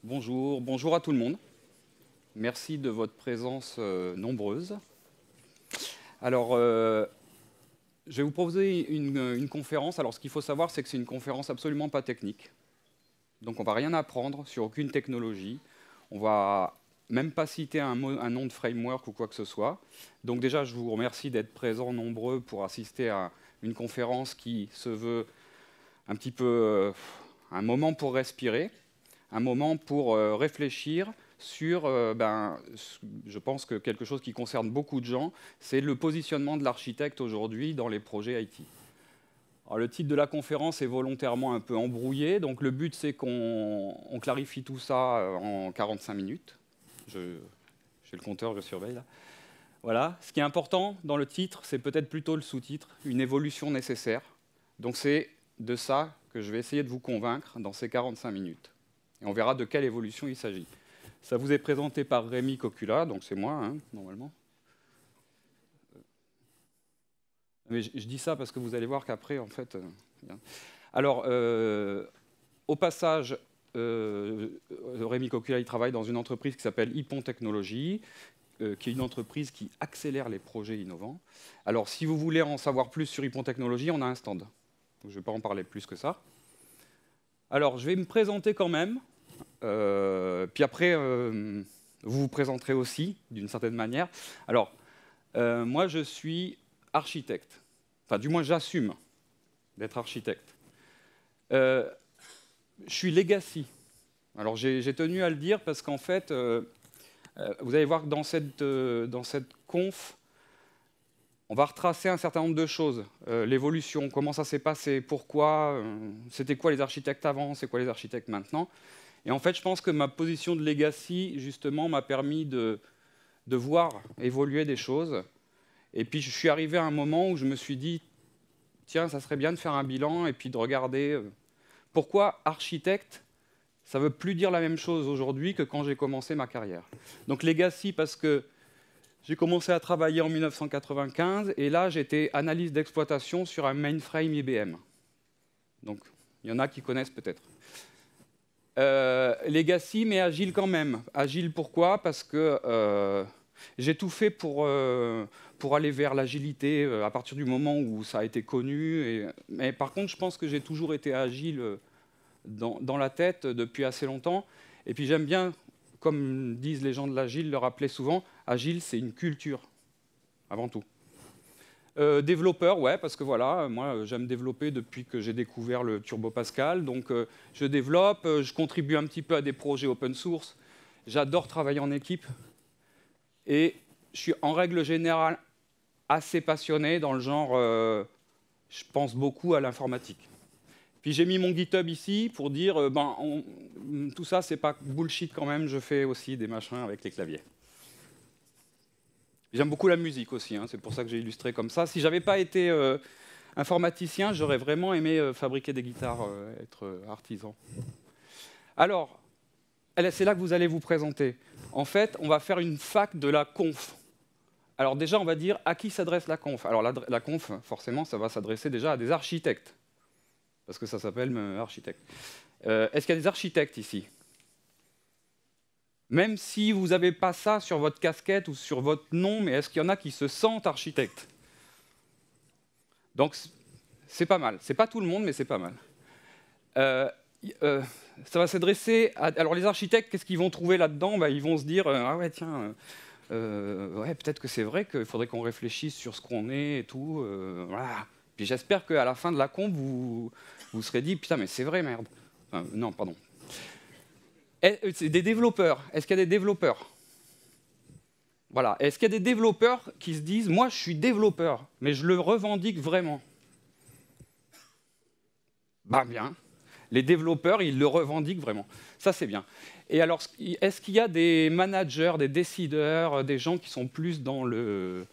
Bonjour, bonjour à tout le monde. Merci de votre présence nombreuse. Alors, je vais vous proposer une conférence. Alors, ce qu'il faut savoir, c'est que c'est une conférence absolument pas technique. Donc, on ne va rien apprendre sur aucune technologie. On ne va même pas citer un nom de framework ou quoi que ce soit. Donc, déjà, je vous remercie d'être présents nombreux pour assister à une conférence qui se veut un petit peu un moment pour respirer, un moment pour réfléchir sur, je pense que quelque chose qui concerne beaucoup de gens, c'est le positionnement de l'architecte aujourd'hui dans les projets IT. Alors, le titre de la conférence est volontairement un peu embrouillé, donc le but c'est qu'on clarifie tout ça en 45 minutes. J'ai le compteur, je surveille là. Voilà. Ce qui est important dans le titre, c'est peut-être plutôt le sous-titre, une évolution nécessaire. Donc c'est de ça que je vais essayer de vous convaincre dans ces 45 minutes. Et on verra de quelle évolution il s'agit. Ça vous est présenté par Rémi Cocula, donc c'est moi, hein, normalement. Mais je dis ça parce que vous allez voir qu'après, en fait... Alors, au passage, Rémi Cocula, il travaille dans une entreprise qui s'appelle Hippon Technologies, qui est une entreprise qui accélère les projets innovants. Alors, si vous voulez en savoir plus sur Hippon Technologies, on a un stand. Je ne vais pas en parler plus que ça. Alors, je vais me présenter quand même. Puis après, vous vous présenterez aussi, d'une certaine manière. Alors, moi, je suis architecte. Enfin, du moins, j'assume d'être architecte. Je suis legacy. Alors, j'ai tenu à le dire parce qu'en fait, vous allez voir que dans cette conf, on va retracer un certain nombre de choses. L'évolution, comment ça s'est passé, pourquoi, c'était quoi les architectes avant, c'est quoi les architectes maintenant. Et en fait, je pense que ma position de legacy, justement, m'a permis de voir évoluer des choses. Et puis, je suis arrivé à un moment où je me suis dit, tiens, ça serait bien de faire un bilan et puis de regarder pourquoi architecte, ça ne veut plus dire la même chose aujourd'hui que quand j'ai commencé ma carrière. Donc, legacy, parce que j'ai commencé à travailler en 1995, et là, j'étais analyste d'exploitation sur un mainframe IBM. Donc, il y en a qui connaissent peut-être. Legacy, mais agile quand même. Agile, pourquoi? Parce que j'ai tout fait pour aller vers l'agilité à partir du moment où ça a été connu. Mais par contre, je pense que j'ai toujours été agile dans la tête depuis assez longtemps. Et puis j'aime bien, comme disent les gens de l'agile, le rappeler souvent, agile, c'est une culture, avant tout. Développeur, ouais, parce que voilà, moi j'aime développer depuis que j'ai découvert le Turbo Pascal, donc je développe, je contribue un petit peu à des projets open source, j'adore travailler en équipe, et je suis en règle générale assez passionné dans le genre, je pense beaucoup à l'informatique. Puis j'ai mis mon GitHub ici pour dire, tout ça c'est pas bullshit quand même, je fais aussi des machins avec les claviers. J'aime beaucoup la musique aussi, hein, c'est pour ça que j'ai illustré comme ça. Si je n'avais pas été informaticien, j'aurais vraiment aimé fabriquer des guitares, être artisan. Alors, c'est là que vous allez vous présenter. En fait, on va faire une fac de la conf. Alors déjà, on va dire à qui s'adresse la conf. Alors la conf, forcément, ça va s'adresser déjà à des architectes, parce que ça s'appelle architecte. Est-ce qu'il y a des architectes ici ? Même si vous n'avez pas ça sur votre casquette ou sur votre nom, mais est-ce qu'il y en a qui se sentent architectes? Donc, c'est pas mal. C'est pas tout le monde, mais c'est pas mal. Ça va s'adresser à... Alors, les architectes, qu'est-ce qu'ils vont trouver là-dedans? Ils vont se dire, ah ouais, tiens, ouais, peut-être que c'est vrai qu'il faudrait qu'on réfléchisse sur ce qu'on est et tout. Voilà. Puis j'espère qu'à la fin de la conf, vous serez dit, putain, mais c'est vrai, merde. Enfin, non, pardon. C'est des développeurs. Est-ce qu'il y a des développeurs? Voilà. Est-ce qu'il y a des développeurs qui se disent, moi je suis développeur, mais je le revendique vraiment? Bien. Les développeurs, ils le revendiquent vraiment. Ça, c'est bien. Et alors, est-ce qu'il y a des managers, des décideurs, des gens qui sont plus dans le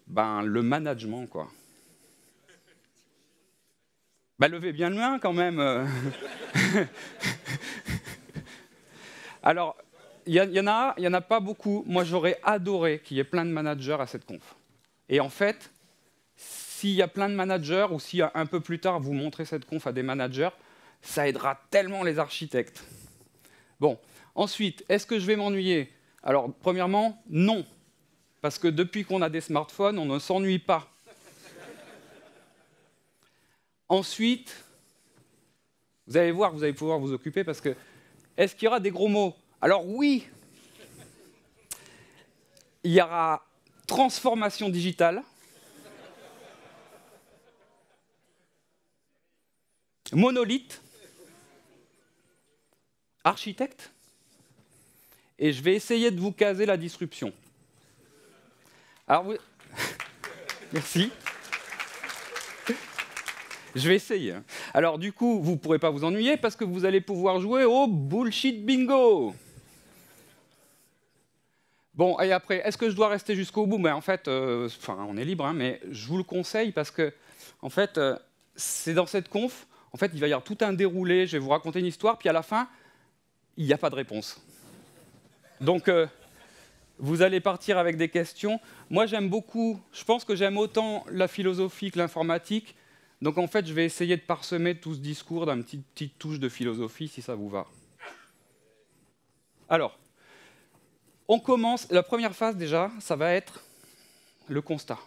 management, quoi? Levez bien le main, quand même. Alors, il y en a pas beaucoup. Moi, j'aurais adoré qu'il y ait plein de managers à cette conf. Et en fait, s'il y a plein de managers, ou si un peu plus tard, vous montrez cette conf à des managers, ça aidera tellement les architectes. Bon, Ensuite, est-ce que je vais m'ennuyer? Alors, premièrement, non. Parce que depuis qu'on a des smartphones, on ne s'ennuie pas. Ensuite, vous allez voir que vous allez pouvoir vous occuper parce que est-ce qu'il y aura des gros mots? Alors oui, il y aura transformation digitale, monolithe, architecte, et je vais essayer de vous caser la disruption. Alors vous... Merci. Je vais essayer. Alors du coup, vous ne pourrez pas vous ennuyer parce que vous allez pouvoir jouer au bullshit bingo. Bon, et après, est-ce que je dois rester jusqu'au bout? En fait, on est libre, hein, mais je vous le conseille parce que, en fait, c'est dans cette conf, en fait, il va y avoir tout un déroulé, je vais vous raconter une histoire, puis à la fin, il n'y a pas de réponse. Donc, vous allez partir avec des questions. Moi, j'aime beaucoup, je pense que j'aime autant la philosophie que l'informatique. Donc, en fait, je vais essayer de parsemer tout ce discours d'une petite touche de philosophie, si ça vous va. Alors, on commence, la première phase déjà, ça va être le constat.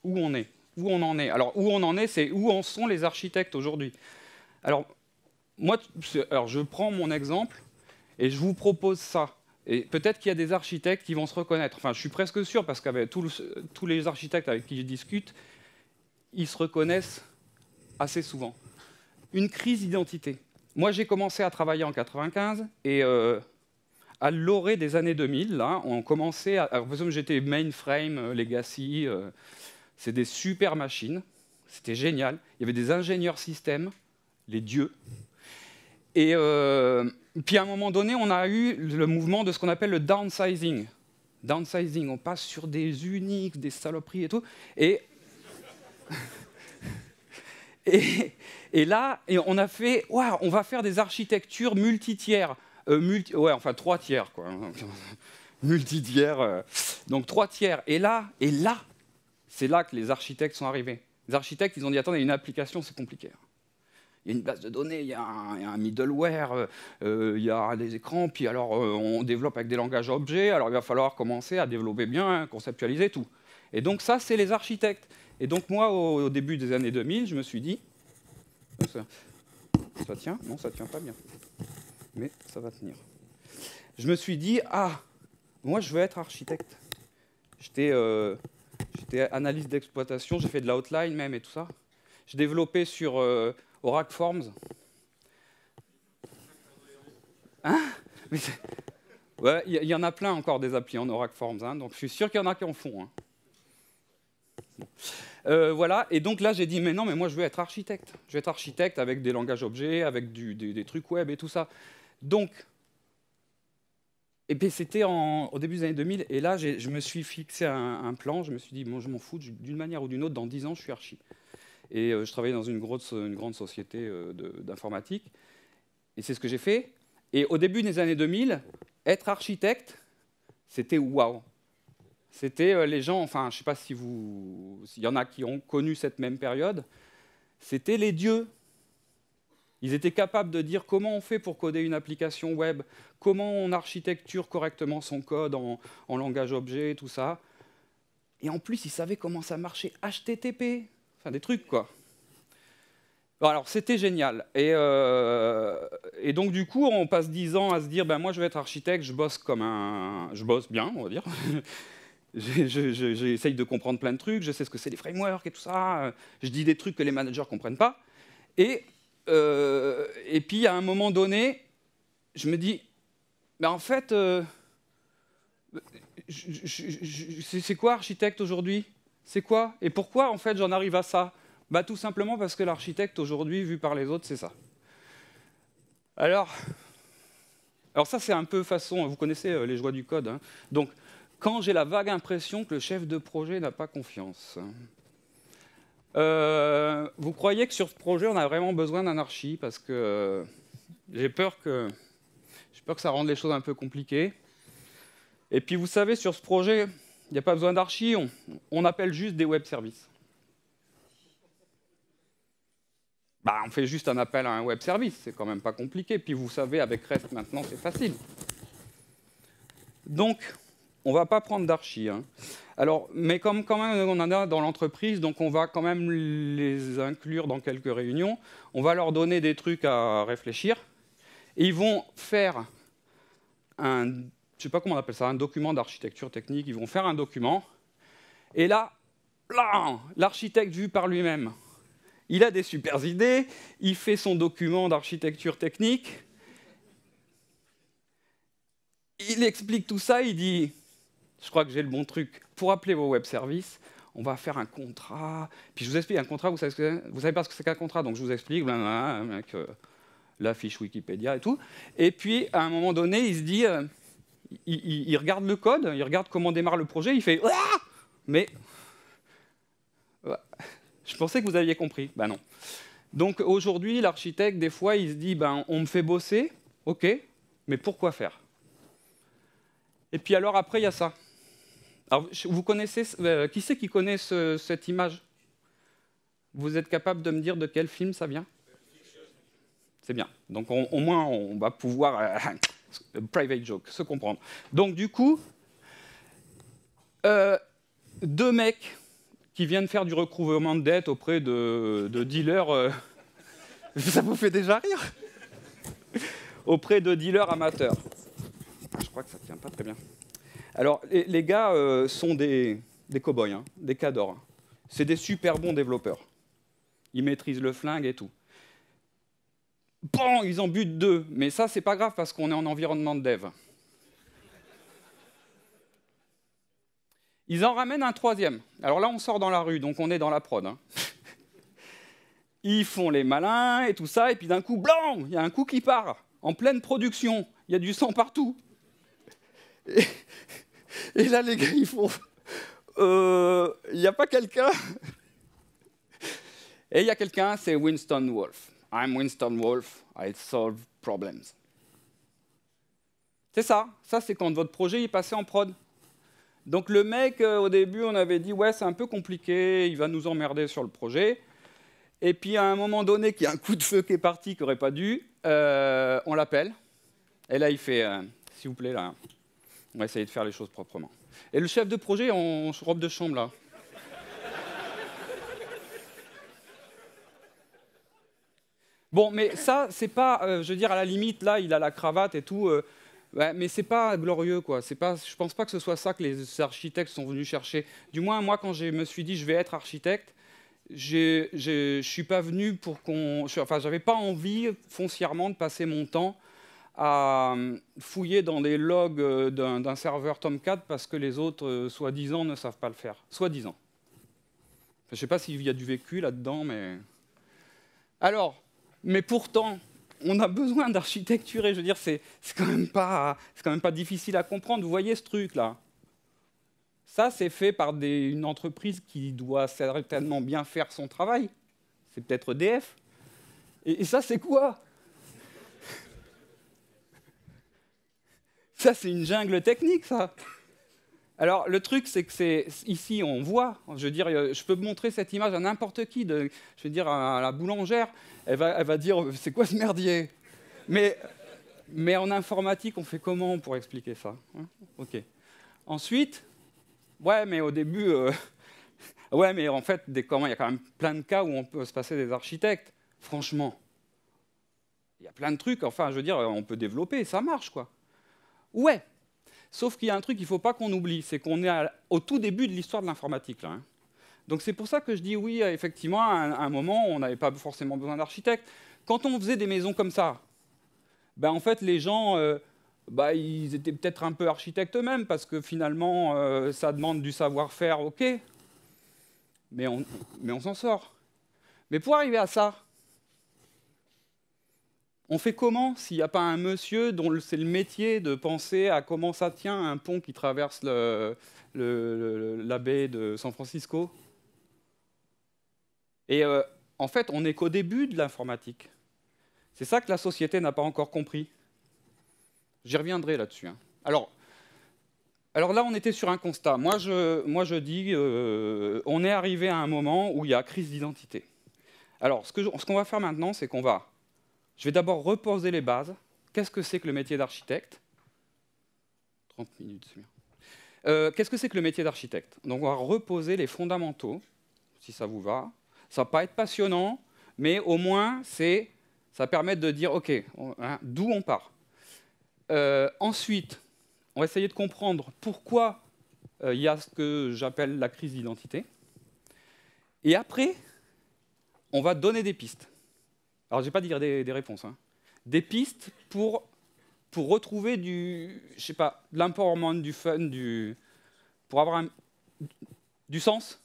Où on est, où on en est. Alors, où on en est, c'est où en sont les architectes aujourd'hui. Alors, moi, je prends mon exemple et je vous propose ça. Et peut-être qu'il y a des architectes qui vont se reconnaître. Enfin, je suis presque sûr, parce qu'avec tous les architectes avec qui je discute, ils se reconnaissent assez souvent. Une crise d'identité. Moi, j'ai commencé à travailler en 95 et à l'orée des années 2000, là, on commençait à... Alors, par exemple, j'étais mainframe, legacy, c'est des super machines, c'était génial. Il y avait des ingénieurs système, les dieux. Et puis à un moment donné, on a eu le mouvement de ce qu'on appelle le downsizing. Downsizing, on passe sur des Unix, des saloperies et tout. Et là, on a fait, wow, on va faire des architectures multi-tiers. Enfin 3 tiers, quoi. Multi-tiers. Donc 3 tiers. Et là, c'est là que les architectes sont arrivés. Les architectes, ils ont dit, attendez, une application, c'est compliqué. Il y a une base de données, il y a un middleware, il y a des écrans, puis alors on développe avec des langages objets, alors il va falloir commencer à développer bien, conceptualiser tout. Et donc ça, c'est les architectes. Et donc moi, au début des années 2000, je me suis dit, ça tient? Non, ça tient pas bien. Mais ça va tenir. Je me suis dit, moi je veux être architecte. J'étais analyste d'exploitation, j'ai fait de l'outline même et tout ça. J'ai développé sur Oracle Forms. Hein? Ouais, il y en a plein encore des applis en Oracle Forms, hein, donc je suis sûr qu'il y en a qui en font. Hein. Bon. Voilà, et donc là j'ai dit, mais non, mais moi je veux être architecte. Je veux être architecte avec des langages objets, avec des trucs web et tout ça. Donc, et puis c'était au début des années 2000, et là je me suis fixé un plan, je me suis dit, bon, je m'en fous, d'une manière ou d'une autre, dans 10 ans je suis archi. Et je travaillais dans une grande société d'informatique, et c'est ce que j'ai fait. Et au début des années 2000, être architecte, c'était waouh. C'était les gens, enfin, je ne sais pas s'il y en a qui ont connu cette même période, c'était les dieux. Ils étaient capables de dire comment on fait pour coder une application web, comment on architecture correctement son code en langage objet, tout ça. Et en plus, ils savaient comment ça marchait, HTTP, enfin des trucs, quoi. Bon, alors, c'était génial. Et donc, du coup, on passe 10 ans à se dire, ben, moi, je vais être architecte, je bosse bien, on va dire. J'essaye de comprendre plein de trucs, je sais ce que c'est les frameworks et tout ça, je dis des trucs que les managers ne comprennent pas. Et puis, à un moment donné, je me dis, ben, en fait, c'est quoi architecte aujourd'hui? C'est quoi? Et pourquoi, en fait, j'en arrive à ça? Bah, tout simplement parce que l'architecte, aujourd'hui, vu par les autres, c'est ça. Alors ça, c'est un peu façon... Vous connaissez les joies du code. Hein. Donc, quand j'ai la vague impression que le chef de projet n'a pas confiance. Vous croyez que sur ce projet, on a vraiment besoin d'un archi? Parce que j'ai peur que ça rende les choses un peu compliquées. Et puis, vous savez, sur ce projet, il n'y a pas besoin d'archi, on appelle juste des web services. Bah, on fait juste un appel à un web service, c'est quand même pas compliqué. Puis vous savez, avec REST maintenant, c'est facile. Donc, on ne va pas prendre d'archi. Hein. Alors, mais comme quand même on en a dans l'entreprise, donc on va quand même les inclure dans quelques réunions. On va leur donner des trucs à réfléchir. Et ils vont faire je ne sais pas comment on appelle ça, un document d'architecture technique. Ils vont faire un document. Et là, l'architecte vu par lui-même, il a des super idées, il fait son document d'architecture technique, il explique tout ça, il dit, je crois que j'ai le bon truc, pour appeler vos web services, on va faire un contrat, puis je vous explique, un contrat, vous savez pas ce que c'est qu'un contrat, donc je vous explique, avec la fiche Wikipédia et tout, et puis à un moment donné, il se dit, il regarde le code, il regarde comment démarre le projet, il fait, Ouah mais je pensais que vous aviez compris. Ben non. Donc aujourd'hui, l'architecte, des fois, il se dit, ben, on me fait bosser, ok, mais pourquoi faire? Et puis alors après, il y a ça. Alors, vous connaissez, qui c'est qui connaît cette image? Vous êtes capable de me dire de quel film ça vient? C'est bien. Donc au moins, on va pouvoir, private joke, se comprendre. Donc du coup, deux mecs qui viennent faire du recouvrement de dettes auprès de dealers... ça vous fait déjà rire? Auprès de dealers amateurs. Je crois que ça ne tient pas très bien. Alors, les gars sont des cow-boys, hein, des cadors. C'est des super bons développeurs. Ils maîtrisent le flingue et tout. Bon, ils en butent deux. Mais ça, c'est pas grave parce qu'on est en environnement de dev. Ils en ramènent un troisième. Alors là, on sort dans la rue, donc on est dans la prod. Hein. Ils font les malins et tout ça, et puis d'un coup, blanc, il y a un coup qui part, en pleine production. Il y a du sang partout. Et là, les gars, ils font... Il n'y a pas quelqu'un? Et il y a quelqu'un, c'est Winston Wolfe. I'm Winston Wolfe, I solve problems. C'est ça. Ça, c'est quand votre projet est passé en prod. Donc le mec, au début, on avait dit, ouais, c'est un peu compliqué, il va nous emmerder sur le projet. Et puis à un moment donné, qu'il y a un coup de feu qui est parti, qui n'aurait pas dû, on l'appelle. Et là, il fait, s'il vous plaît, là, on va essayer de faire les choses proprement. Et le chef de projet en robe de chambre, là. Bon, mais ça, c'est pas, je veux dire, à la limite, là, il a la cravate et tout, ouais, mais c'est pas glorieux, quoi. C'est pas, je pense pas que ce soit ça que les architectes sont venus chercher. Du moins, moi, quand je me suis dit, je vais être architecte, je suis pas venu pour qu'on... Enfin, j'avais pas envie, foncièrement, de passer mon temps à fouiller dans les logs d'un serveur Tomcat parce que les autres, soi-disant, ne savent pas le faire. Soi-disant. Enfin, je sais pas s'il y a du vécu là-dedans, mais... Alors, mais pourtant, on a besoin d'architecturer. Je veux dire, c'est quand même pas difficile à comprendre. Vous voyez ce truc-là? Ça, c'est fait par une entreprise qui doit certainement bien faire son travail. C'est peut-être EDF. Et ça, c'est quoi? Ça, c'est une jungle technique, ça. Alors, le truc, c'est que ici, on voit. Je veux dire, je peux montrer cette image à n'importe qui. Je veux dire, à la boulangère, elle va dire, c'est quoi ce merdier? Mais en informatique, on fait comment pour expliquer ça? Ok. Ensuite, ouais, mais au début, ouais, mais en fait, il y a quand même plein de cas où on peut se passer des architectes. Franchement, il y a plein de trucs. Enfin, je veux dire, on peut développer, ça marche, quoi. Ouais. Sauf qu'il y a un truc qu'il ne faut pas qu'on oublie, c'est qu'on est au tout début de l'histoire de l'informatique. Là, hein. Donc c'est pour ça que je dis oui, effectivement, à un moment, on n'avait pas forcément besoin d'architectes. Quand on faisait des maisons comme ça, ben, en fait, les gens, ils étaient peut-être un peu architectes eux-mêmes, parce que finalement, ça demande du savoir-faire, ok, mais on s'en sort. Mais pour arriver à ça, on fait comment s'il n'y a pas un monsieur dont c'est le métier de penser à comment ça tient un pont qui traverse la baie de San Francisco? Et en fait, on n'est qu'au début de l'informatique. C'est ça que la société n'a pas encore compris. J'y reviendrai là-dessus. Hein. Alors là, on était sur un constat. Moi, je dis, on est arrivé à un moment où il y a crise d'identité. Alors, ce qu'on va faire maintenant, c'est je vais d'abord reposer les bases. Qu'est-ce que c'est que le métier d'architecte? 30 minutes, c'est bien. Qu'est-ce que c'est que le métier d'architecte? Donc on va reposer les fondamentaux, si ça vous va. Ça va pas être passionnant, mais au moins ça permet de dire ok, d'où on part. Ensuite, on va essayer de comprendre pourquoi il y a ce que j'appelle la crise d'identité. Et après, on va donner des pistes. Alors je ne vais pas dire des réponses, hein. Des pistes pour retrouver de l'empowerment, du fun, pour avoir du sens.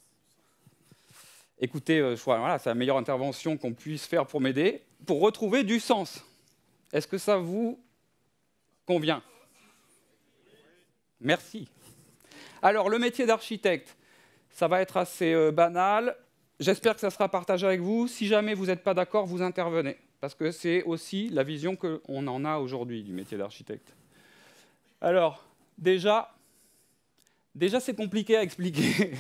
Écoutez, voilà, c'est la meilleure intervention qu'on puisse faire pour m'aider, pour retrouver du sens. Est-ce que ça vous convient? Merci. Alors, le métier d'architecte, ça va être assez banal. J'espère que ça sera partagé avec vous. Si jamais vous n'êtes pas d'accord, vous intervenez. Parce que c'est aussi la vision qu'on en a aujourd'hui du métier d'architecte. Alors, déjà c'est compliqué à expliquer.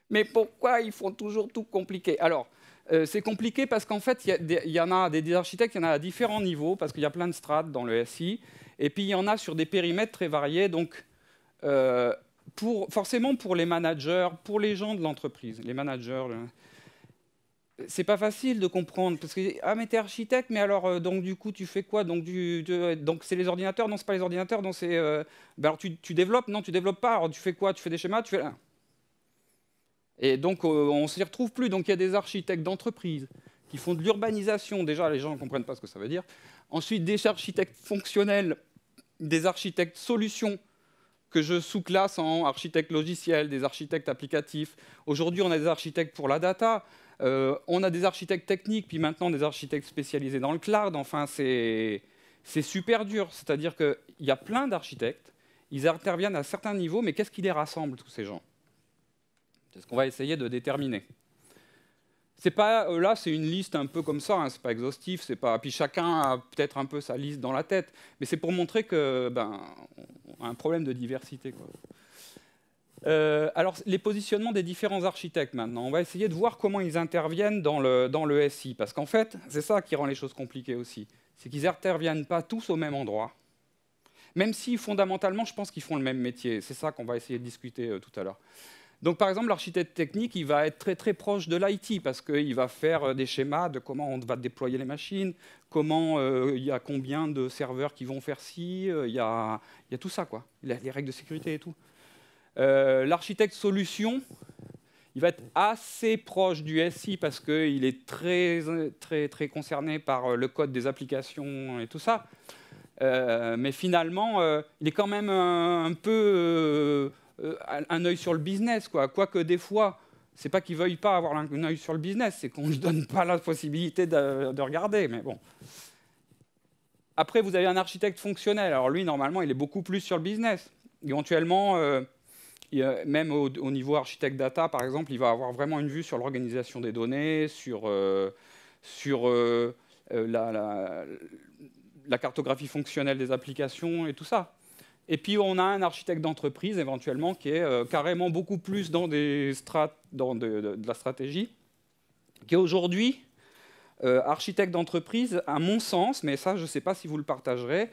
Mais pourquoi ils font toujours tout compliqué? Alors, c'est compliqué parce qu'en fait, il y en a des architectes, il y en a à différents niveaux, parce qu'il y a plein de strates dans le SI, et puis il y en a sur des périmètres très variés. Donc, forcément pour les managers, pour les gens de l'entreprise, les managers, c'est pas facile de comprendre, parce que ah mais t'es architecte, mais alors donc du coup tu fais quoi? Donc c'est les ordinateurs? Non, c'est pas les ordinateurs. Donc c'est alors tu développes? Non, tu développes pas. Alors tu fais quoi? Tu fais des schémas? Tu fais Et donc on s'y retrouve plus. Donc il y a des architectes d'entreprise qui font de l'urbanisation. Déjà les gens ne comprennent pas ce que ça veut dire. Ensuite des architectes fonctionnels, des architectes solutions que je sous-classe en architectes logiciels, des architectes applicatifs. Aujourd'hui on a des architectes pour la data. On a des architectes techniques, puis maintenant des architectes spécialisés dans le cloud. Enfin, c'est super dur. C'est-à-dire qu'il y a plein d'architectes, ils interviennent à certains niveaux, mais qu'est-ce qui les rassemble, tous ces gens? C'est ce qu'on va essayer de déterminer. C'est pas, là, c'est une liste un peu comme ça, hein, c'est pas exhaustif, c'est pas. Puis chacun a peut-être un peu sa liste dans la tête, mais c'est pour montrer que, on a un problème de diversité, quoi. Alors, les positionnements des différents architectes maintenant. On va essayer de voir comment ils interviennent dans le SI. Parce qu'en fait, c'est ça qui rend les choses compliquées aussi. C'est qu'ils n'interviennent pas tous au même endroit. Même si, fondamentalement, je pense qu'ils font le même métier. C'est ça qu'on va essayer de discuter tout à l'heure. Donc, par exemple, l'architecte technique, il va être très, très proche de l'IT. Parce qu'il va faire des schémas de comment on va déployer les machines, comment il y a combien de serveurs qui vont faire ci, il y a tout ça, quoi. Les règles de sécurité et tout. L'architecte solution, il va être assez proche du SI parce qu'il est très, très, très concerné par le code des applications et tout ça. Mais finalement, il est quand même un peu un œil sur le business, quoi. Quoique des fois, c'est pas qu'il veuille pas avoir un œil sur le business, c'est qu'on ne lui donne pas la possibilité de regarder. Mais bon. Après, vous avez un architecte fonctionnel. Alors lui, normalement, il est beaucoup plus sur le business. Éventuellement, même au niveau architecte data, par exemple, il va avoir vraiment une vue sur l'organisation des données, sur la cartographie fonctionnelle des applications et tout ça. Et puis on a un architecte d'entreprise, éventuellement, qui est carrément beaucoup plus dans de la stratégie, qui est aujourd'hui architecte d'entreprise, à mon sens, mais ça, je ne sais pas si vous le partagerez,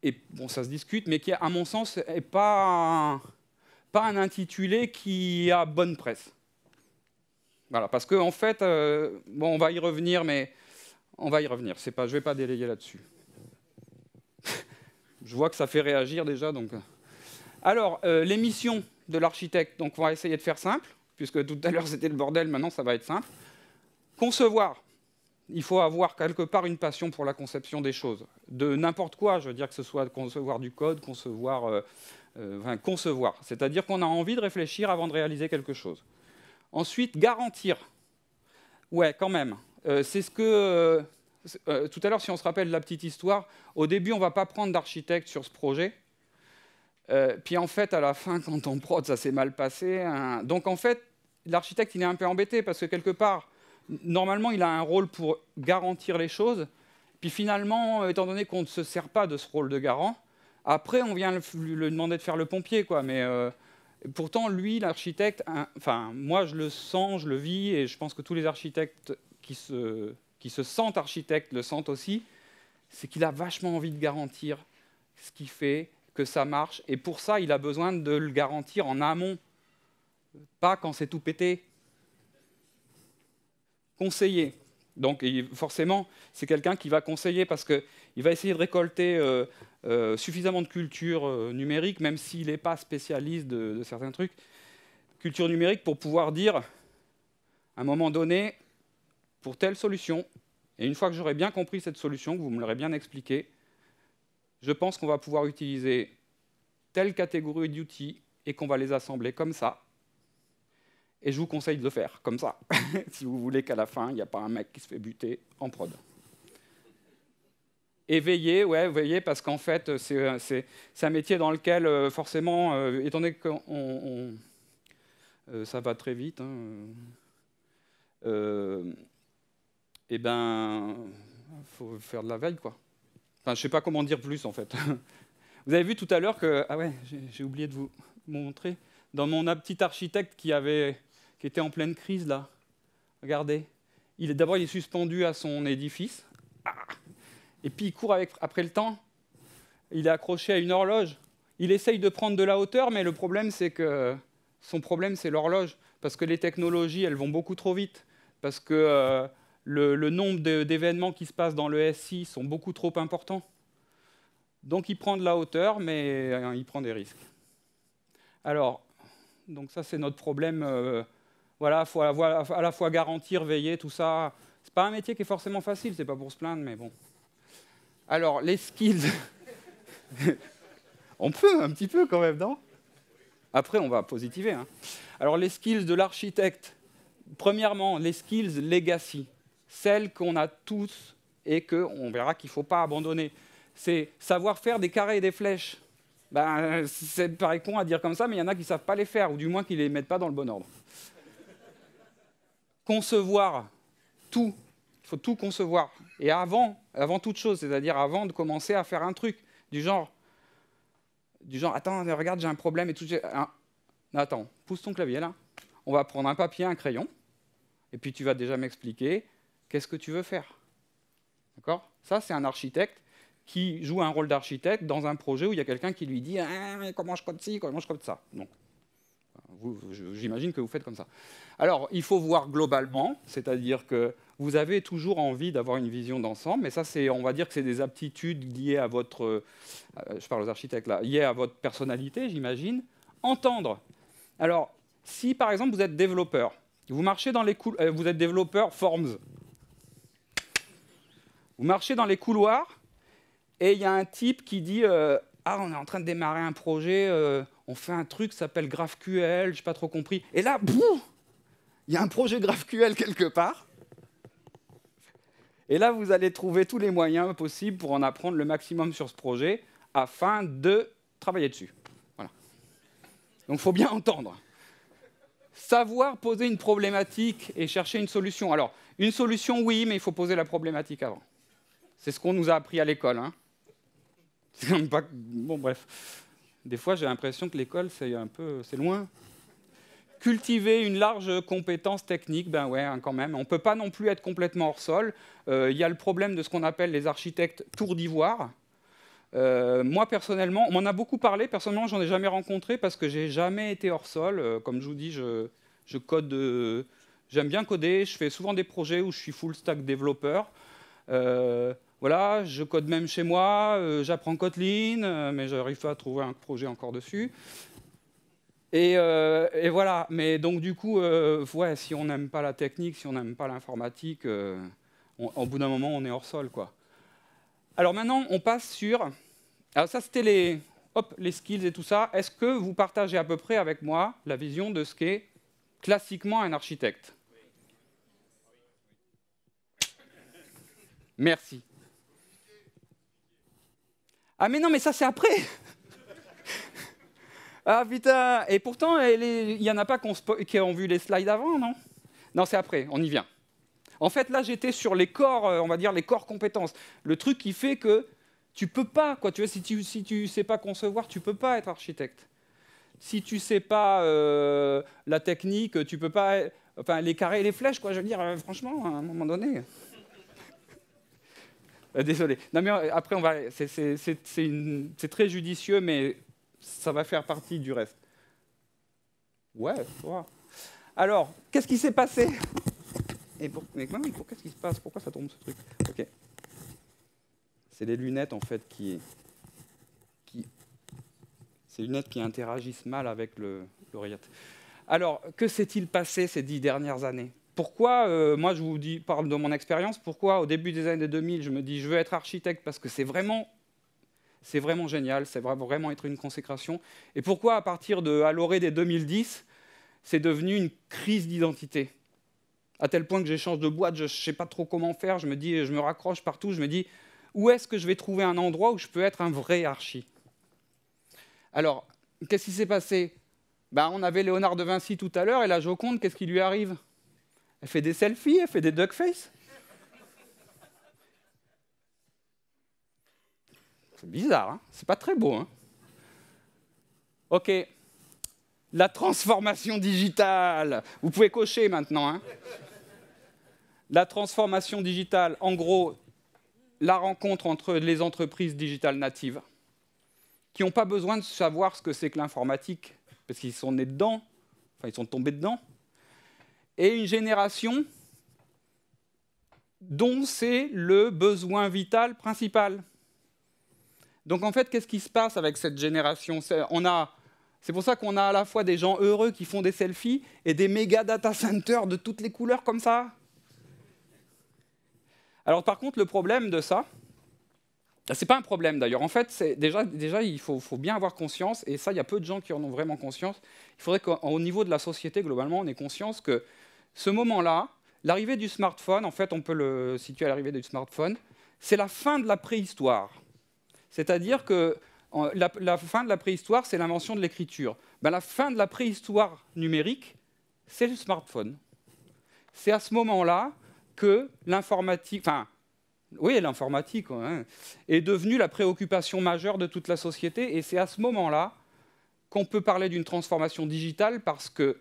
et bon, ça se discute, mais qui, à mon sens, n'est pas un intitulé qui a bonne presse. Voilà, parce qu'en fait, bon, on va y revenir, mais on va y revenir. Je ne vais pas délayer là-dessus. Je vois que ça fait réagir déjà. Donc. Alors, les missions de l'architecte, donc on va essayer de faire simple, puisque tout à l'heure c'était le bordel, maintenant ça va être simple. Concevoir. Il faut avoir quelque part une passion pour la conception des choses. De n'importe quoi, je veux dire que ce soit concevoir du code, concevoir... concevoir, c'est-à-dire qu'on a envie de réfléchir avant de réaliser quelque chose. Ensuite, garantir. Ouais, quand même. C'est ce que... tout à l'heure, si on se rappelle la petite histoire, au début, on ne va pas prendre d'architecte sur ce projet. Puis en fait, à la fin, quand on prod, ça s'est mal passé. Hein. Donc en fait, l'architecte, il est un peu embêté parce que quelque part, normalement, il a un rôle pour garantir les choses. Puis finalement, étant donné qu'on ne se sert pas de ce rôle de garant, après, on vient lui demander de faire le pompier, quoi. Mais pourtant, lui, l'architecte, enfin, moi, je le sens, je le vis, et je pense que tous les architectes qui se sentent architectes le sentent aussi. c'est qu'il a vachement envie de garantir ce qu'il fait, que ça marche. Et pour ça, il a besoin de le garantir en amont, pas quand c'est tout pété. Conseiller. Donc forcément, c'est quelqu'un qui va conseiller parce qu'il va essayer de récolter suffisamment de culture numérique, même s'il n'est pas spécialiste de certains trucs. Culture numérique pour pouvoir dire, à un moment donné, pour telle solution, et une fois que j'aurai bien compris cette solution, que vous me l'aurez bien expliqué, je pense qu'on va pouvoir utiliser telle catégorie d'outils et qu'on va les assembler comme ça. Et je vous conseille de le faire comme ça, si vous voulez qu'à la fin, il n'y a pas un mec qui se fait buter en prod. Et veillez, parce qu'en fait, c'est un métier dans lequel, forcément, étant donné que ça va très vite, et ben, faut faire de la veille, quoi. Enfin, je ne sais pas comment dire plus, en fait. Vous avez vu tout à l'heure que... Ah ouais, j'ai oublié de vous montrer. Dans mon petit architecte qui était en pleine crise, là, regardez. D'abord, il est suspendu à son édifice. Ah, et puis, il court après le temps. Il est accroché à une horloge. Il essaye de prendre de la hauteur, mais le problème, c'est que son problème, c'est l'horloge. Parce que les technologies, elles vont beaucoup trop vite. Parce que le nombre d'événements qui se passent dans le SI sont beaucoup trop importants. Donc, il prend de la hauteur, mais il prend des risques. Alors, donc ça, c'est notre problème. Voilà, il faut à la fois garantir, veiller, tout ça. Ce n'est pas un métier qui est forcément facile, ce n'est pas pour se plaindre, mais bon. Alors, les skills... On peut, un petit peu quand même, non? Après, on va positiver. Hein. Alors, les skills de l'architecte. Premièrement, les skills legacy. Celles qu'on a tous et qu'on verra qu'il ne faut pas abandonner. C'est savoir faire des carrés et des flèches. Ben, c'est paraît con à dire comme ça, mais il y en a qui ne savent pas les faire, ou du moins qui ne les mettent pas dans le bon ordre. Concevoir tout. Il faut tout concevoir. Et avant toute chose, c'est-à-dire avant de commencer à faire un truc, du genre, attends, regarde, j'ai un problème et tout. Attends, pousse ton clavier là. On va prendre un papier, un crayon, et puis tu vas déjà m'expliquer qu'est-ce que tu veux faire. D'accord? Ça, c'est un architecte qui joue un rôle d'architecte dans un projet où il y a quelqu'un qui lui dit « Comment je code ci, comment je code ça ?» Donc, j'imagine que vous faites comme ça. Alors, il faut voir globalement, c'est-à-dire que vous avez toujours envie d'avoir une vision d'ensemble, mais ça, on va dire que c'est des aptitudes liées à votre... je parle aux architectes là, liées à votre personnalité, j'imagine. Entendre. Alors, si par exemple vous êtes développeur, vous marchez dans les vous êtes développeur Forms, vous marchez dans les couloirs, et il y a un type qui dit ah, on est en train de démarrer un projet, on fait un truc qui s'appelle GraphQL, je n'ai pas trop compris. Et là, il y a un projet GraphQL quelque part. Et là, vous allez trouver tous les moyens possibles pour en apprendre le maximum sur ce projet afin de travailler dessus. Voilà. Donc, il faut bien entendre. Savoir poser une problématique et chercher une solution. Alors, une solution, oui, mais il faut poser la problématique avant. C'est ce qu'on nous a appris à l'école. Hein. C'est quand même pas... Bon, bref. Des fois, j'ai l'impression que l'école, c'est loin. Cultiver une large compétence technique, ben ouais, hein, quand même. On ne peut pas non plus être complètement hors sol. Il y a le problème de ce qu'on appelle les architectes tour d'ivoire. Moi, personnellement, on m'en a beaucoup parlé. Personnellement, j'en ai jamais rencontré parce que j'ai jamais été hors sol. Comme je vous dis, je code... j'aime bien coder. Je fais souvent des projets où je suis full stack développeur. Voilà, je code même chez moi, j'apprends Kotlin, mais j'arrive pas à trouver un projet encore dessus. Et voilà, mais donc du coup, ouais, si on n'aime pas la technique, si on n'aime pas l'informatique, au bout d'un moment, on est hors sol, quoi. Alors maintenant, on passe sur... Alors ça, c'était les skills et tout ça. Est-ce que vous partagez à peu près avec moi la vision de ce qu'est classiquement un architecte? Merci. Ah mais non, mais ça c'est après. Ah putain, et pourtant, il n'y en a pas qui ont vu les slides avant, non? Non, c'est après, on y vient. En fait, là, j'étais sur les corps, on va dire les corps compétences. Le truc qui fait que tu peux pas, quoi. Tu vois, si tu sais pas concevoir, tu peux pas être architecte. Si tu sais pas la technique, tu peux pas... Enfin, les carrés et les flèches, quoi, je veux dire, franchement, à un moment donné... Désolé. Non, mais après, c'est très judicieux, mais ça va faire partie du reste. Ouais, voilà. Alors, qu'est-ce qui s'est passé? Mais qu'est-ce qui se passe? Pourquoi ça tombe, ce truc? Ok. C'est les lunettes, en fait, ces lunettes qui interagissent mal avec l'oreillette. Alors, que s'est-il passé ces 10 dernières années? Pourquoi, moi je parle de mon expérience, pourquoi au début des années 2000, je me dis je veux être architecte parce que c'est vraiment génial, c'est vraiment être une consécration. Et pourquoi à partir à l'orée des 2010, c'est devenu une crise d'identité? À tel point que j'échange de boîte, je ne sais pas trop comment faire, je me raccroche partout, je me dis où est-ce que je vais trouver un endroit où je peux être un vrai archi? Alors, qu'est-ce qui s'est passé? On avait Léonard de Vinci tout à l'heure, et la Joconde, qu'est-ce qui lui arrive? Elle fait des selfies, elle fait des duckface. C'est bizarre, hein? C'est pas très beau, hein? Ok. La transformation digitale. Vous pouvez cocher maintenant, hein? La transformation digitale, en gros, la rencontre entre les entreprises digitales natives, qui n'ont pas besoin de savoir ce que c'est que l'informatique, parce qu'ils sont nés dedans, enfin ils sont tombés dedans, et une génération dont c'est le besoin vital principal. Donc en fait, qu'est-ce qui se passe avec cette génération? C'est pour ça qu'on a à la fois des gens heureux qui font des selfies et des méga data centers de toutes les couleurs comme ça. Alors par contre, le problème de ça, c'est pas un problème d'ailleurs. En fait, déjà il faut bien avoir conscience, et ça, il y a peu de gens qui en ont vraiment conscience. Il faudrait qu'au niveau de la société, globalement, on ait conscience que ce moment-là, l'arrivée du smartphone, en fait, on peut le situer à l'arrivée du smartphone, c'est la fin de la préhistoire. C'est-à-dire que la fin de la préhistoire, c'est l'invention de l'écriture. La fin de la préhistoire numérique, c'est le smartphone. C'est à ce moment-là que l'informatique, l'informatique est devenue la préoccupation majeure de toute la société, et c'est à ce moment-là qu'on peut parler d'une transformation digitale, parce que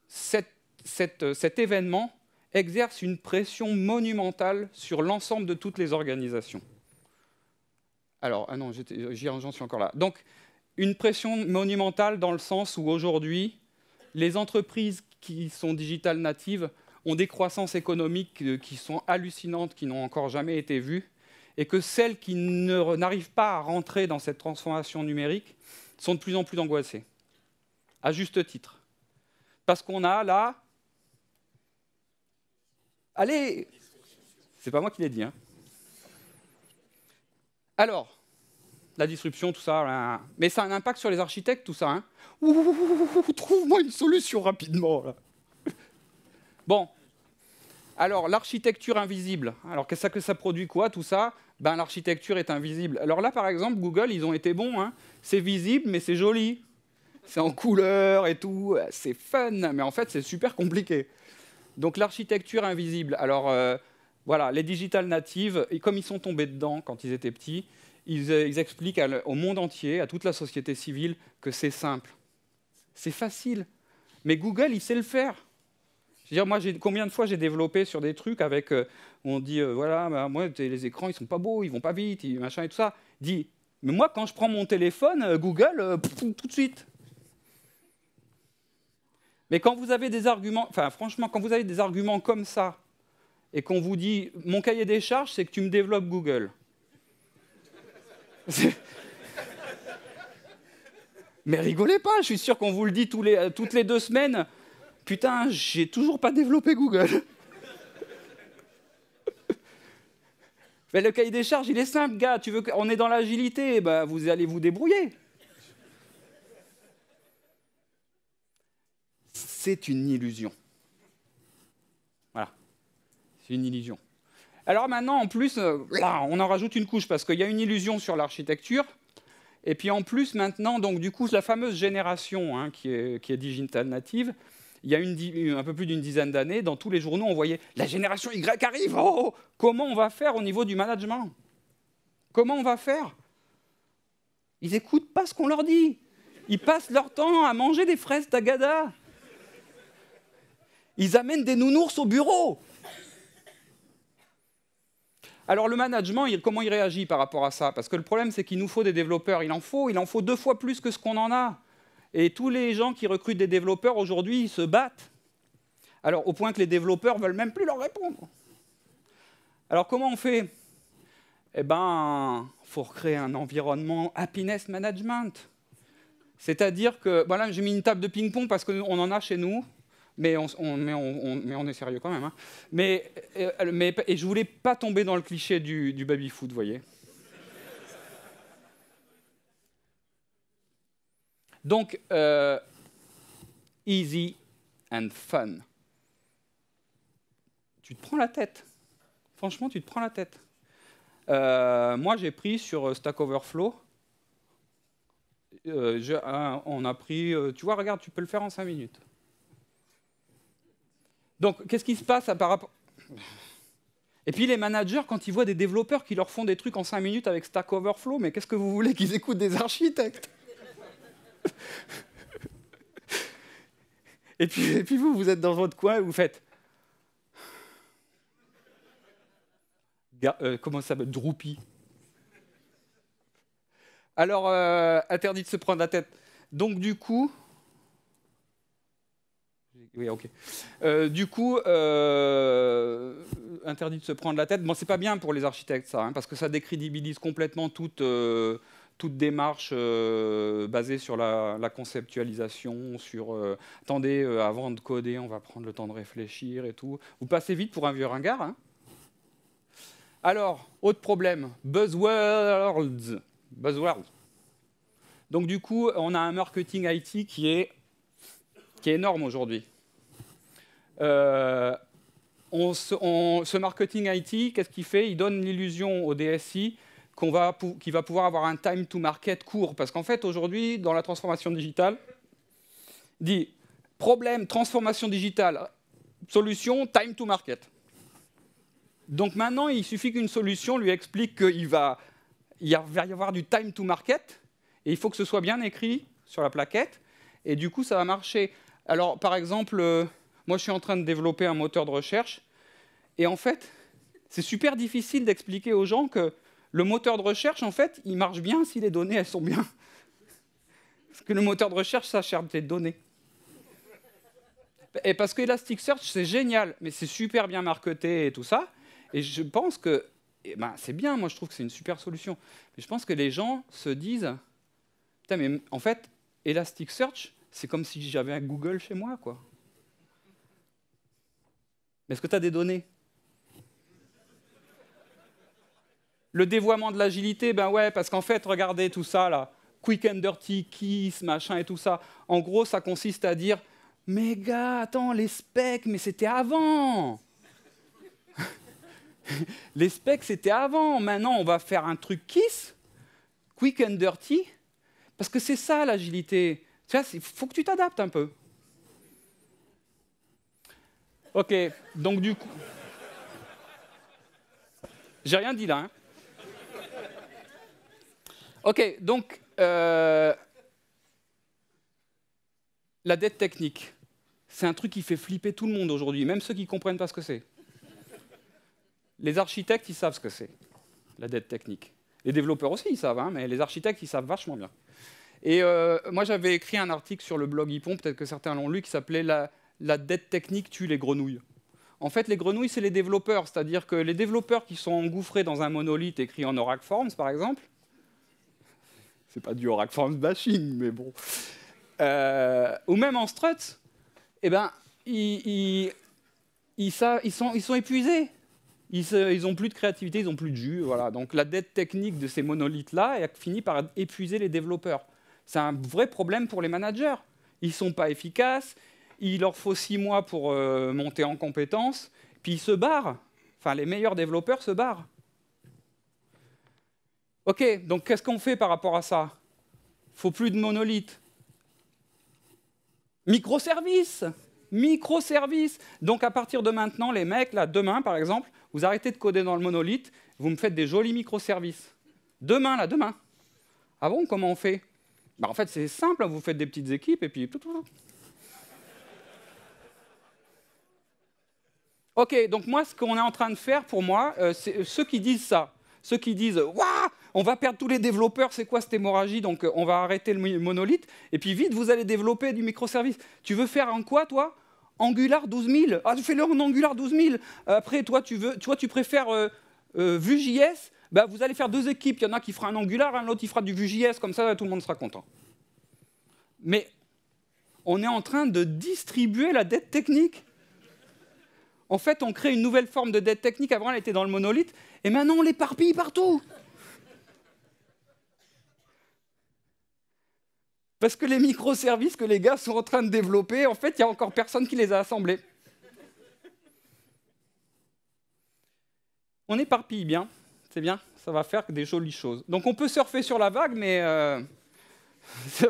cet événement exerce une pression monumentale sur l'ensemble de toutes les organisations. Alors, j'en suis encore là. Donc, une pression monumentale dans le sens où aujourd'hui, les entreprises qui sont digitales natives ont des croissances économiques qui sont hallucinantes, qui n'ont encore jamais été vues, et que celles qui n'arrivent pas à rentrer dans cette transformation numérique sont de plus en plus angoissées, à juste titre. Parce qu'on a là... Allez, c'est pas moi qui l'ai dit, hein. Alors, la disruption, tout ça, mais ça a un impact sur les architectes, tout ça, hein. Trouve-moi une solution rapidement, là. Bon, alors l'architecture invisible. Alors qu'est-ce que ça produit quoi, tout ça? L'architecture est invisible. Alors là, par exemple, Google, ils ont été bons, hein. C'est visible, mais c'est joli. C'est en couleur et tout, c'est fun, mais en fait, c'est super compliqué. Donc l'architecture invisible. Alors voilà, les digital natives, et comme ils sont tombés dedans quand ils étaient petits, ils expliquent au monde entier, à toute la société civile, que c'est simple. C'est facile. Mais Google, il sait le faire. Je veux dire, moi, combien de fois j'ai développé sur des trucs avec, on dit, voilà, moi, les écrans, ils sont pas beaux, ils vont pas vite, machin et tout ça. Dit, mais moi, quand je prends mon téléphone, Google, tout de suite. Mais quand vous avez des arguments, franchement, quand vous avez des arguments comme ça, et qu'on vous dit, mon cahier des charges, c'est que tu me développes Google. Mais rigolez pas, je suis sûr qu'on vous le dit toutes les 2 semaines. Putain, j'ai toujours pas développé Google. Mais le cahier des charges, il est simple, gars. On est dans l'agilité, vous allez vous débrouiller. C'est une illusion. Voilà. C'est une illusion. Alors maintenant, en plus, on en rajoute une couche, parce qu'il y a une illusion sur l'architecture. Et puis en plus, maintenant, donc, du coup, la fameuse génération qui est digital native, il y a un peu plus d'une dizaine d'années, dans tous les journaux, on voyait « La génération Y arrive, oh, comment on va faire au niveau du management? Comment on va faire ?» Ils n'écoutent pas ce qu'on leur dit. Ils passent leur temps à manger des fraises tagada. Ils amènent des nounours au bureau. Alors le management, comment il réagit par rapport à ça? Parce que le problème, c'est qu'il nous faut des développeurs. Il en faut 2 fois plus que ce qu'on en a. Et tous les gens qui recrutent des développeurs aujourd'hui, ils se battent. Alors au point que les développeurs ne veulent même plus leur répondre. Alors comment on fait? Eh bien, il faut recréer un environnement happiness management. C'est-à-dire que, voilà, j'ai mis une table de ping-pong parce qu'on en a chez nous, mais on est sérieux quand même. Hein. Et je voulais pas tomber dans le cliché du baby-foot, vous voyez. Donc, easy and fun. Tu te prends la tête. Franchement, tu te prends la tête. Moi, j'ai pris sur Stack Overflow. On a pris... tu vois, regarde, tu peux le faire en 5 minutes. Donc, qu'est-ce qui se passe par rapport... Et puis, les managers, quand ils voient des développeurs qui leur font des trucs en 5 minutes avec Stack Overflow, mais qu'est-ce que vous voulez qu'ils écoutent des architectes? Et puis vous êtes dans votre coin et vous faites... comment ça s'appelle? Droopy. Alors, interdit de se prendre la tête. Donc, du coup... Oui, ok. Interdit de se prendre la tête. Bon, c'est pas bien pour les architectes, ça, hein, parce que ça décrédibilise complètement toute démarche basée sur la conceptualisation, sur attendez, avant de coder, on va prendre le temps de réfléchir et tout. Vous passez vite pour un vieux ringard. Hein. Alors, autre problème, buzzwords. Donc du coup, on a un marketing IT qui est énorme aujourd'hui. Ce marketing IT, qu'est-ce qu'il fait? Il donne l'illusion au DSI qu'il va pouvoir avoir un time to market court. Parce qu'en fait, aujourd'hui, dans la transformation digitale, dit problème, transformation digitale, solution, time to market. Donc maintenant, il suffit qu'une solution lui explique qu'il va y avoir du time to market, et il faut que ce soit bien écrit sur la plaquette, et du coup, ça va marcher. Alors, par exemple, moi, je suis en train de développer un moteur de recherche, et en fait, c'est super difficile d'expliquer aux gens que le moteur de recherche, en fait, il marche bien si les données, elles sont bien. Parce que le moteur de recherche, ça cherche des données. Et parce que Elasticsearch, c'est génial, mais c'est super bien marketé et tout ça. Et je pense que, c'est bien, moi je trouve que c'est une super solution. Mais je pense que les gens se disent, putain, mais en fait, Elasticsearch, c'est comme si j'avais un Google chez moi, quoi. Mais est-ce que tu as des données? Le dévoiement de l'agilité, ben ouais, parce qu'en fait, regardez tout ça, là, quick and dirty, kiss, machin et tout ça. En gros, ça consiste à dire, mais gars, attends, les specs, mais c'était avant. Les specs, c'était avant. Maintenant, on va faire un truc kiss, quick and dirty, parce que c'est ça l'agilité. Tu vois, il faut que tu t'adaptes un peu. Ok, donc du coup... J'ai rien dit là. Hein. Ok, donc... la dette technique, c'est un truc qui fait flipper tout le monde aujourd'hui, même ceux qui ne comprennent pas ce que c'est. Les architectes, ils savent ce que c'est, la dette technique. Les développeurs aussi, ils savent, hein, mais les architectes, ils savent vachement bien. Et moi, j'avais écrit un article sur le blog Ypon, peut-être que certains l'ont lu, qui s'appelait la dette technique tue les grenouilles. En fait, les grenouilles, c'est les développeurs, c'est-à-dire que les développeurs qui sont engouffrés dans un monolithe écrit en Oracle Forms, par exemple, c'est pas du Oracle Forms bashing, mais bon, ou même en Struts, eh ben, ils sont épuisés. Ils n'ont plus de créativité, ils n'ont plus de jus. Voilà. Donc la dette technique de ces monolithes-là a fini par épuiser les développeurs. C'est un vrai problème pour les managers. Ils ne sont pas efficaces, il leur faut 6 mois pour monter en compétences, puis ils se barrent. Enfin, les meilleurs développeurs se barrent. OK, donc qu'est-ce qu'on fait par rapport à ça? Il ne faut plus de monolithes. Microservices. Donc à partir de maintenant, les mecs, là, demain par exemple, vous arrêtez de coder dans le monolithe, vous me faites des jolis microservices. Demain. Ah bon, comment on fait? En fait, c'est simple, vous faites des petites équipes et puis... OK, donc moi, ce qu'on est en train de faire, pour moi, c'est ceux qui disent ça, ceux qui disent « Waouh, on va perdre tous les développeurs, c'est quoi cette hémorragie? Donc on va arrêter le monolithe, et puis vite, vous allez développer du microservice. Tu veux faire en quoi, toi? Angular 12 000. Ah, fais-le en Angular 12 000. Après, toi, tu préfères Vue.js. Bah, vous allez faire 2 équipes. Il y en a qui fera un Angular, un autre qui fera du Vue.js. Comme ça, tout le monde sera content. » Mais on est en train de distribuer la dette technique. En fait, on crée une nouvelle forme de dette technique. Avant, elle était dans le monolithe. Et maintenant, on l'éparpille partout. Parce que les microservices que les gars sont en train de développer, en fait, il n'y a encore personne qui les a assemblés. On éparpille bien. C'est bien. Ça va faire des jolies choses. Donc, on peut surfer sur la vague, mais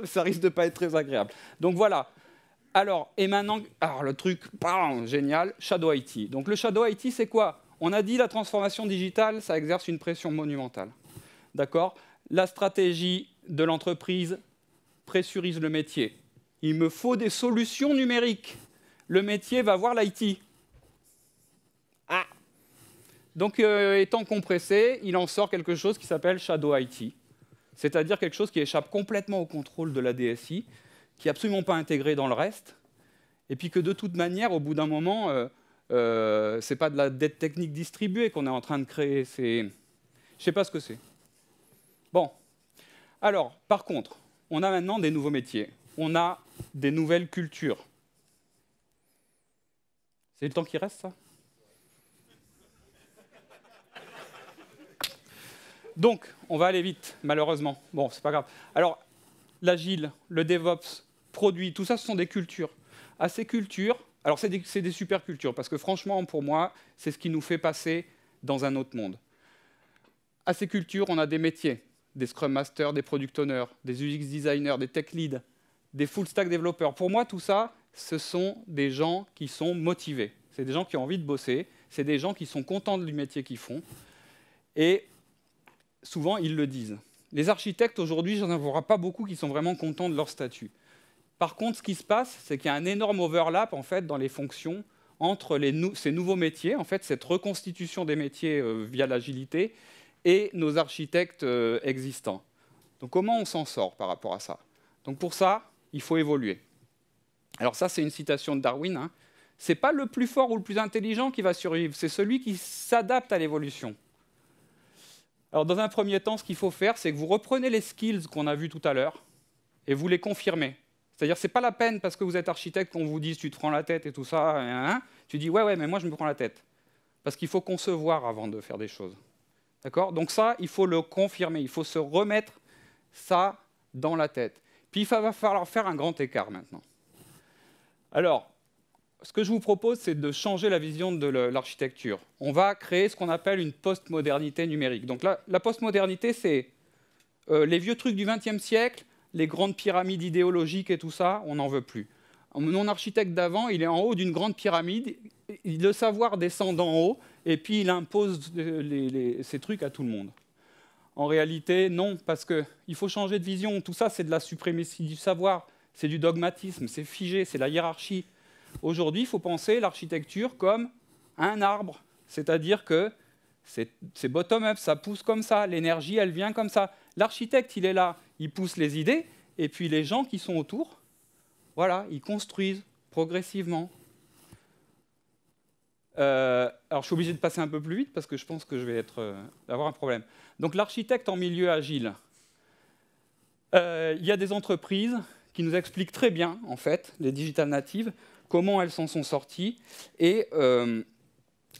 ça risque de ne pas être très agréable. Donc, voilà. Alors, et maintenant, le truc, génial, Shadow IT. Donc le Shadow IT, c'est quoi? On a dit la transformation digitale, ça exerce une pression monumentale. D'accord? La stratégie de l'entreprise pressurise le métier. Il me faut des solutions numériques. Le métier va voir l'IT. Donc, étant compressé, il en sort quelque chose qui s'appelle Shadow IT. C'est-à-dire quelque chose qui échappe complètement au contrôle de la DSI, qui n'est absolument pas intégré dans le reste, et puis que de toute manière, au bout d'un moment, ce n'est pas de la dette technique distribuée qu'on est en train de créer. Je ne sais pas ce que c'est. Bon. Alors, par contre, on a maintenant des nouveaux métiers. On a des nouvelles cultures. C'est le temps qui reste, ça? Donc, on va aller vite, malheureusement. Bon, c'est pas grave. Alors, l'agile, le DevOps, produit, tout ça, ce sont des cultures. À ces cultures, alors c'est des super cultures, parce que franchement, pour moi, c'est ce qui nous fait passer dans un autre monde. À ces cultures, on a des métiers, des Scrum Masters, des Product Owners, des UX Designers, des Tech Leads, des Full Stack développeurs. Pour moi, tout ça, ce sont des gens qui sont motivés. C'est des gens qui ont envie de bosser, c'est des gens qui sont contents du métier qu'ils font. Et souvent, ils le disent. Les architectes, aujourd'hui, j'en vois pas beaucoup qui sont vraiment contents de leur statut. Par contre, ce qui se passe, c'est qu'il y a un énorme overlap en fait, dans les fonctions entre ces nouveaux métiers, en fait, cette reconstitution des métiers via l'agilité, et nos architectes existants. Donc, comment on s'en sort par rapport à ça? Donc, pour ça, il faut évoluer. Alors ça, c'est une citation de Darwin. Hein. Ce n'est pas le plus fort ou le plus intelligent qui va survivre, c'est celui qui s'adapte à l'évolution. Alors, dans un premier temps, ce qu'il faut faire, c'est que vous reprenez les skills qu'on a vus tout à l'heure et vous les confirmez. C'est-à-dire, ce n'est pas la peine, parce que vous êtes architecte, qu'on vous dise « tu te prends la tête » et tout ça. Hein, tu dis « ouais, mais moi, je me prends la tête ». Parce qu'il faut concevoir avant de faire des choses. D'accord? Donc ça, il faut le confirmer. Il faut se remettre ça dans la tête. Puis, il va falloir faire un grand écart maintenant. Alors, ce que je vous propose, c'est de changer la vision de l'architecture. On va créer ce qu'on appelle une postmodernité numérique. Donc la postmodernité, c'est les vieux trucs du XXe siècle, les grandes pyramides idéologiques et tout ça, on n'en veut plus. Mon architecte d'avant, il est en haut d'une grande pyramide, le savoir descend d'en haut, et puis il impose ces trucs à tout le monde. En réalité, non, parce qu'il faut changer de vision. Tout ça, c'est de la suprématie du savoir, c'est du dogmatisme, c'est figé, c'est la hiérarchie. Aujourd'hui, il faut penser l'architecture comme un arbre, c'est-à-dire que c'est bottom-up, ça pousse comme ça, l'énergie, elle vient comme ça. L'architecte, il est là, il pousse les idées, et puis les gens qui sont autour, voilà, ils construisent progressivement. Alors, je suis obligé de passer un peu plus vite, parce que je pense que je vais avoir un problème. Donc, l'architecte en milieu agile, il y a des entreprises qui nous expliquent très bien, en fait, les digital natives, comment elles s'en sont sorties. Et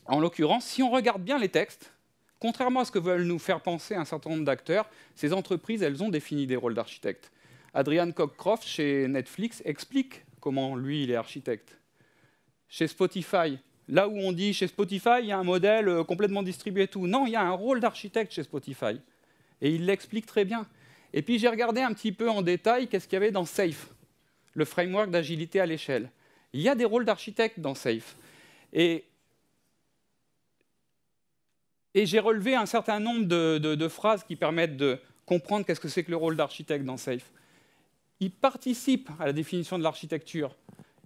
en l'occurrence, si on regarde bien les textes, contrairement à ce que veulent nous faire penser un certain nombre d'acteurs, ces entreprises, elles ont défini des rôles d'architecte. Adrian Cockcroft, chez Netflix, explique comment lui, il est architecte. Chez Spotify, là où on dit chez Spotify, il y a un modèle complètement distribué et tout. Non, il y a un rôle d'architecte chez Spotify. Et il l'explique très bien. Et puis j'ai regardé un petit peu en détail qu'est-ce qu'il y avait dans SAFe, le framework d'agilité à l'échelle. Il y a des rôles d'architecte dans SAFe. Et j'ai relevé un certain nombre de phrases qui permettent de comprendre qu'est-ce que c'est que le rôle d'architecte dans SAFe. Il participe à la définition de l'architecture.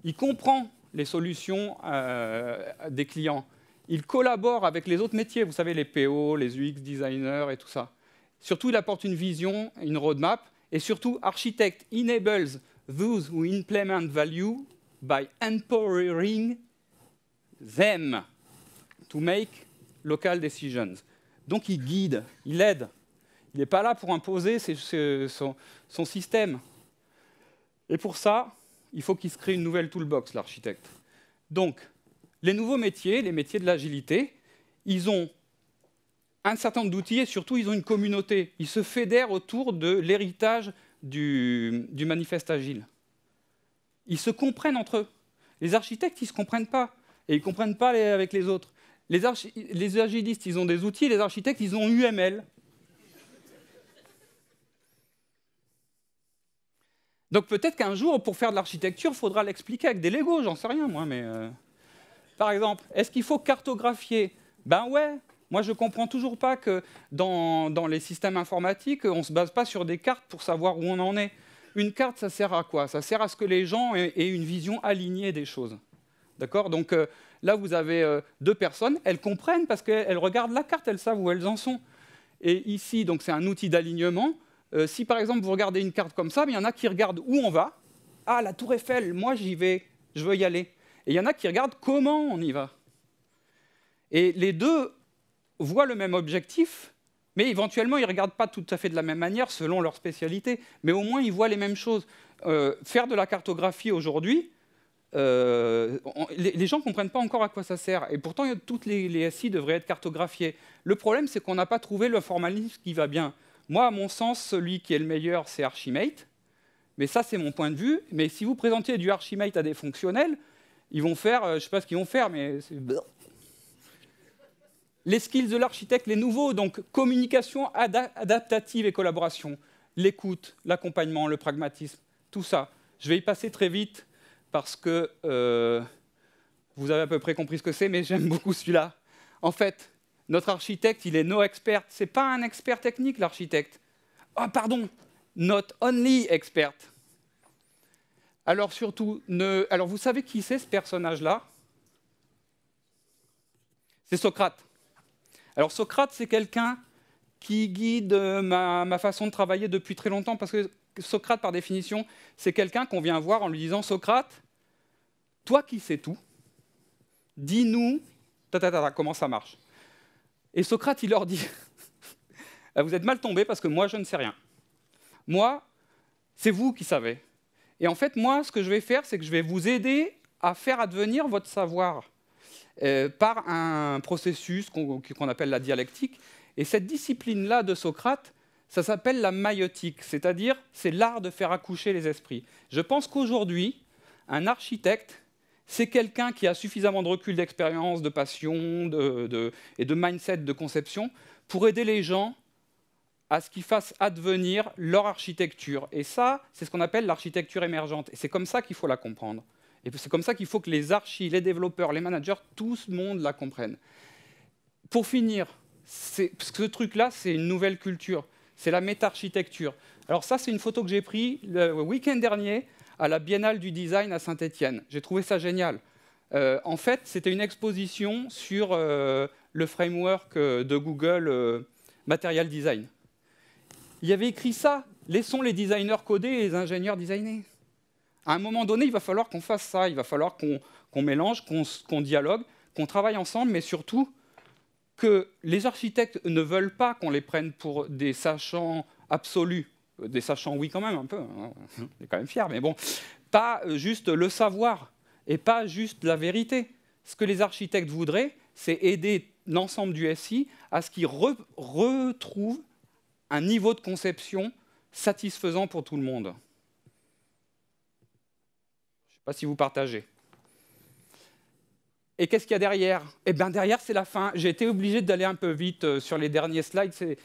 Il comprend les solutions des clients. Il collabore avec les autres métiers, vous savez, les PO, les UX designers et tout ça. Surtout, il apporte une vision, une roadmap, et surtout, Architect enables those who implement value by empowering them to make local decisions. Donc, il guide, il aide. Il n'est pas là pour imposer son système. Et pour ça, il faut qu'il se crée une nouvelle toolbox, l'architecte. Donc, les nouveaux métiers, les métiers de l'agilité, ils ont un certain nombre d'outils et surtout, ils ont une communauté. Ils se fédèrent autour de l'héritage du manifeste agile. Ils se comprennent entre eux. Les architectes, ils ne se comprennent pas. Et ils ne comprennent pas avec les autres. Les agilistes, ils ont des outils. Les architectes, ils ont UML. Donc peut-être qu'un jour, pour faire de l'architecture, il faudra l'expliquer avec des Legos, j'en sais rien moi, mais... Par exemple, est-ce qu'il faut cartographier? Ben ouais, moi je ne comprends toujours pas que dans les systèmes informatiques, on ne se base pas sur des cartes pour savoir où on en est. Une carte, ça sert à quoi? Ça sert à ce que les gens aient une vision alignée des choses. D'accord? Donc là, vous avez deux personnes, elles comprennent parce qu'elles regardent la carte, elles savent où elles en sont. Et ici, donc c'est un outil d'alignement. Si par exemple vous regardez une carte comme ça, il y en a qui regardent où on va. Ah, la tour Eiffel, moi j'y vais, je veux y aller. Et il y en a qui regardent comment on y va. Et les deux voient le même objectif, mais éventuellement ils ne regardent pas tout à fait de la même manière selon leur spécialité. Mais au moins ils voient les mêmes choses. Faire de la cartographie aujourd'hui, les gens ne comprennent pas encore à quoi ça sert. Et pourtant, toutes les SI devraient être cartographiées. Le problème, c'est qu'on n'a pas trouvé le formalisme qui va bien. Moi, à mon sens, celui qui est le meilleur, c'est Archimate. Mais ça, c'est mon point de vue. Mais si vous présentez du Archimate à des fonctionnels, ils vont faire, je ne sais pas ce qu'ils vont faire, mais c'est... Les skills de l'architecte, les nouveaux, donc communication adaptative et collaboration, l'écoute, l'accompagnement, le pragmatisme, tout ça. Je vais y passer très vite parce que vous avez à peu près compris ce que c'est, mais j'aime beaucoup celui-là. En fait, notre architecte, il est no expert. Ce n'est pas un expert technique, l'architecte. Ah, pardon, not only expert. Alors surtout, alors vous savez qui c'est ce personnage-là? C'est Socrate. Alors Socrate, c'est quelqu'un qui guide ma façon de travailler depuis très longtemps, parce que Socrate, par définition, c'est quelqu'un qu'on vient voir en lui disant « Socrate, toi qui sais tout, dis-nous comment ça marche ?» Et Socrate, il leur dit « Vous êtes mal tombés parce que moi, je ne sais rien. Moi, c'est vous qui savez. Et en fait, moi, ce que je vais faire, c'est que je vais vous aider à faire advenir votre savoir par un processus qu'on appelle la dialectique. Et cette discipline-là de Socrate, ça s'appelle la maïotique, c'est-à-dire c'est l'art de faire accoucher les esprits. Je pense qu'aujourd'hui, un architecte, c'est quelqu'un qui a suffisamment de recul, d'expérience, de passion et de mindset de conception pour aider les gens à ce qu'ils fassent advenir leur architecture. Et ça, c'est ce qu'on appelle l'architecture émergente. Et c'est comme ça qu'il faut la comprendre. Et c'est comme ça qu'il faut que les archis, les développeurs, les managers, tout le monde la comprenne. Pour finir, ce truc-là, c'est une nouvelle culture. C'est la méta-architecture. Alors ça, c'est une photo que j'ai prise le week-end dernier à la Biennale du Design à Saint-Étienne. J'ai trouvé ça génial. En fait, c'était une exposition sur le framework de Google Material Design. Il y avait écrit ça, laissons les designers coder et les ingénieurs designer. À un moment donné, il va falloir qu'on fasse ça, il va falloir qu'on mélange, qu'on dialogue, qu'on travaille ensemble, mais surtout que les architectes ne veulent pas qu'on les prenne pour des sachants absolus. Des sachants, oui, quand même, un peu, hein, on est quand même fiers, mais bon, pas juste le savoir et pas juste la vérité. Ce que les architectes voudraient, c'est aider l'ensemble du SI à ce qu'ils retrouvent un niveau de conception satisfaisant pour tout le monde. Je ne sais pas si vous partagez. Et qu'est-ce qu'il y a derrière? Eh bien, derrière, c'est la fin. J'ai été obligé d'aller un peu vite sur les derniers slides. C'est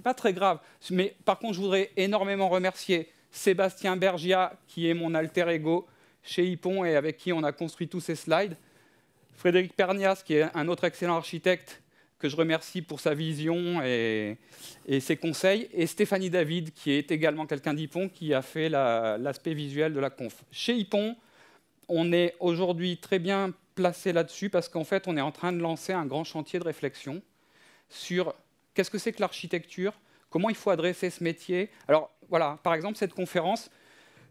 pas très grave. Mais par contre, je voudrais énormément remercier Sébastien Bergia, qui est mon alter ego chez Hippon et avec qui on a construit tous ces slides. Frédéric Pernias, qui est un autre excellent architecte, que je remercie pour sa vision et ses conseils. Et Stéphanie David, qui est également quelqu'un d'Hippon, qui a fait l'aspect visuel de la conf. Chez Hippon, on est aujourd'hui très bien placé là-dessus parce qu'en fait, on est en train de lancer un grand chantier de réflexion sur qu'est-ce que c'est que l'architecture, comment il faut adresser ce métier. Alors voilà, par exemple, cette conférence,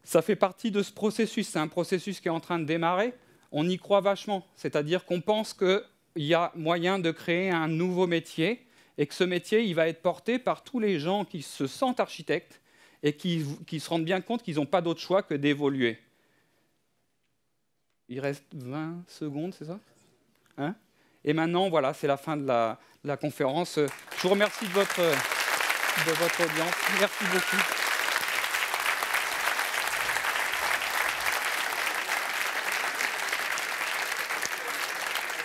ça fait partie de ce processus. C'est un processus qui est en train de démarrer. On y croit vachement, c'est-à-dire qu'on pense qu'il y a moyen de créer un nouveau métier et que ce métier, il va être porté par tous les gens qui se sentent architectes et qui se rendent bien compte qu'ils n'ont pas d'autre choix que d'évoluer. Il reste 20 secondes, c'est ça, hein? Et maintenant, voilà, c'est la fin de la conférence. Je vous remercie de votre audience. Merci beaucoup.